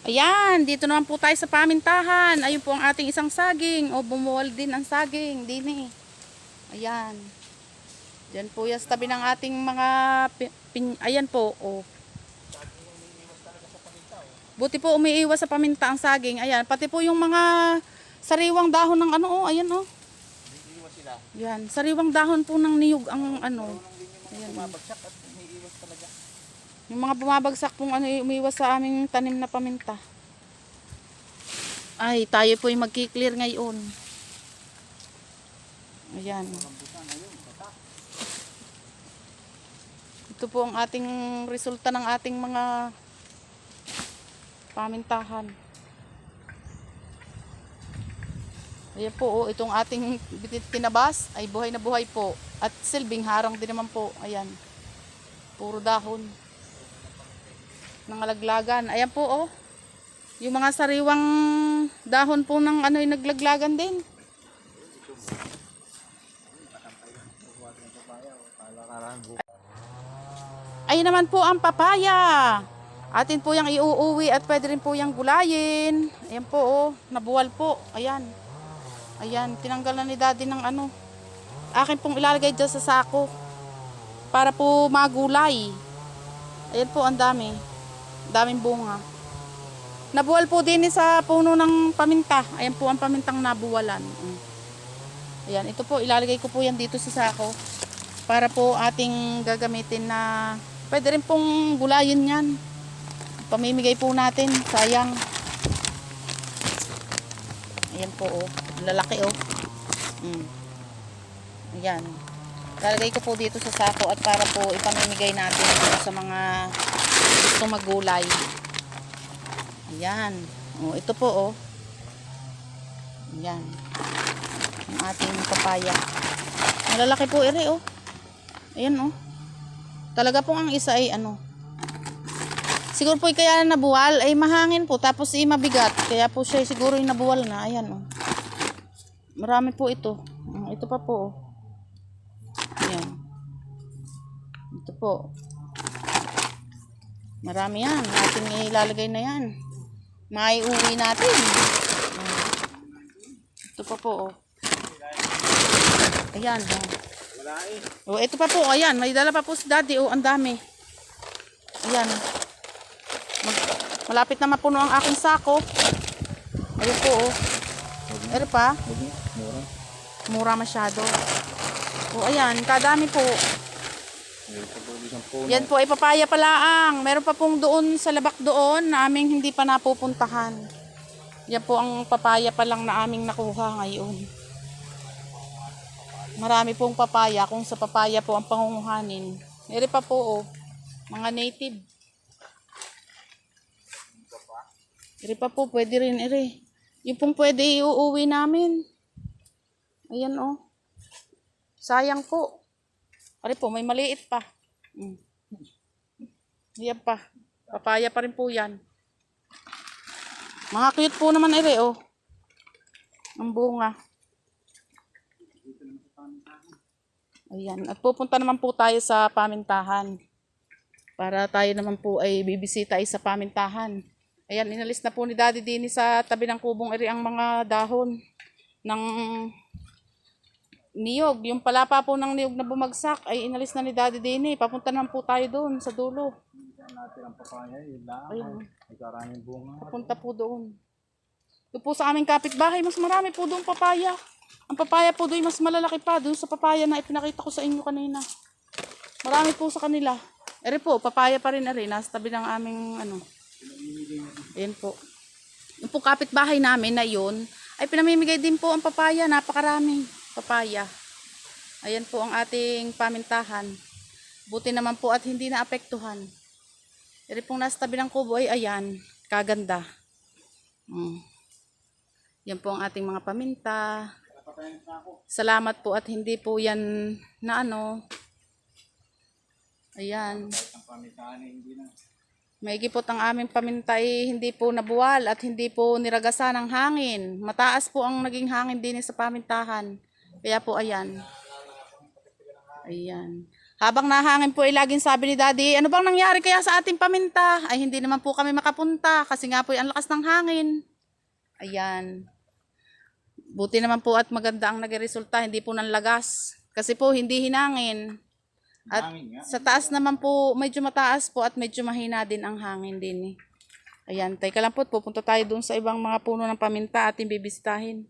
Ayan, dito naman po tayo sa pamintahan. Ayun po ang ating isang saging. O, bumuwal din ang saging. Dini. Ayan. Diyan po yan sa tabi ng ating mga ayan po. O. Buti po umiiwas sa paminta ang saging. Ayan, pati po yung mga sariwang dahon ng ano. O, ayan o. Umiiwas sila. Yan, sariwang dahon po ng niyog ang ano. Ayan. Bumabagsak at umiiwas talaga. Yung mga bumabagsak pong ano, umiiwas sa aming tanim na paminta. Ay, tayo po yung magki-clear ngayon. Ayan. Ito po ang ating resulta ng ating mga pamintahan. Ayan po, oh, itong ating tinabas ay buhay na buhay po. At silbing harang din naman po. Ayan. Puro dahon. Nangalaglagan. Ayan po, oh. Yung mga sariwang dahon po ng ano ay naglaglagan din. Ayun naman po ang papaya. Atin po yung iuuwi at pwede rin po yung gulayin. Ayan po, oh. Nabuwal po. Ayan. Ayan. Tinanggal na ni daddy ng ano. Akin pong ilalagay dyan sa sako. Para po magulay. Ayan po, ang dami. Daming bunga. Nabuwal po din sa puno ng paminta. Ayan po ang pamintang nabuwalan. Ayan, ito po, ilalagay ko po yan dito sa sako. Para po ating gagamitin na pwede rin pong gulayin yan. Pamimigay po natin, sayang. Ayan po, oh. Ang lalaki, oh. Ayan. Ilalagay ko po dito sa sako at para po ipamimigay natin sa mga gusto magulay. Ayan. Oh, ito po, oh. Ayan. Ang ating papaya. Malalaki po ere, oh. Ayan, oh. Talaga po ang isa ay ano. Siguro po kaya nabuwal ay mahangin po tapos mabigat. Kaya po siya siguro yung nabuwal na. Ayan, oh. Marami po ito. Ito pa po, oh. Ayan. Ito po. Marami yan. Ating ilalagay na yan. Maiuwi natin. Ito pa po, oh. Ayan, oh. Wala eh. Oh, ito pa po, ayan. May dala pa po si daddy, oh. Ang dami. Ayan. Malapit na mapuno ang aking sako. Ayun po, oh. Ere pa. Mura. Mura masyado. Oh, ayan. Kadami po. Yan po ay papaya palaang. Meron pa pong doon sa labak doon na aming hindi pa napupuntahan. Yan po ang papaya pa lang na aming nakuha ngayon. Marami pong papaya kung sa papaya po ang pangunguhanin. Ere pa po, oh. Mga native. Ere pa po, pwede rin ere. Yung pong pwede iuuwi namin. Ayan, oh. Sayang po. Ere po, may maliit pa. Yan pa. Papaya pa rin po yan. Mga cute po naman ere, oh. Ang bunga. Ayan. At pupunta naman po tayo sa pamintahan. Para tayo naman po ay bibisita ay sa pamintahan. Ayan, inalis na po ni Daddy Dini sa tabi ng kubong ere ang mga dahon ng niyog. Yung palapa po ng niyog na bumagsak ay inalis na ni Daddy Dini. Papunta naman po tayo doon sa dulo. Natin ang papaya, yun lang. Ayun. May karaming bunga. Papunta po doon. Doon po sa aming kapitbahay, mas marami po doon papaya. Ang papaya po doon mas malalaki pa doon sa papaya na ipinakita ko sa inyo kanina. Marami po sa kanila. Ere po, papaya pa rin ere. Nasa tabi ng aming ano. Ayan po. Yung po kapitbahay namin na yun, ay pinamimigay din po ang papaya. Napakaraming papaya. Ayan po ang ating pamintahan. Buti naman po at hindi naapektuhan. Ere pong nasa tabi ng kubo ay ayan. Kaganda. Yan po ang ating mga paminta. Salamat po at hindi po yan na ano. Ayan. Maigi po ang aming paminta ay hindi po nabuwal at hindi po niragasa ng hangin. Mataas po ang naging hangin din sa pamintahan. Kaya po ayan. Ayan. Habang nahangin po ay laging sabi ni Daddy, ano bang nangyari kaya sa ating paminta? Ay hindi naman po kami makapunta kasi nga po ay ang lakas ng hangin. Ayan. Buti naman po at maganda ang nagresulta, hindi po nanlagas. Kasi po hindi hinangin. At Hangin nga. sa taas naman po, medyo mataas po at medyo mahina din ang hangin din eh. Ayan, teka lang po, pupunta tayo dun sa ibang mga puno ng paminta ating bibisitahin.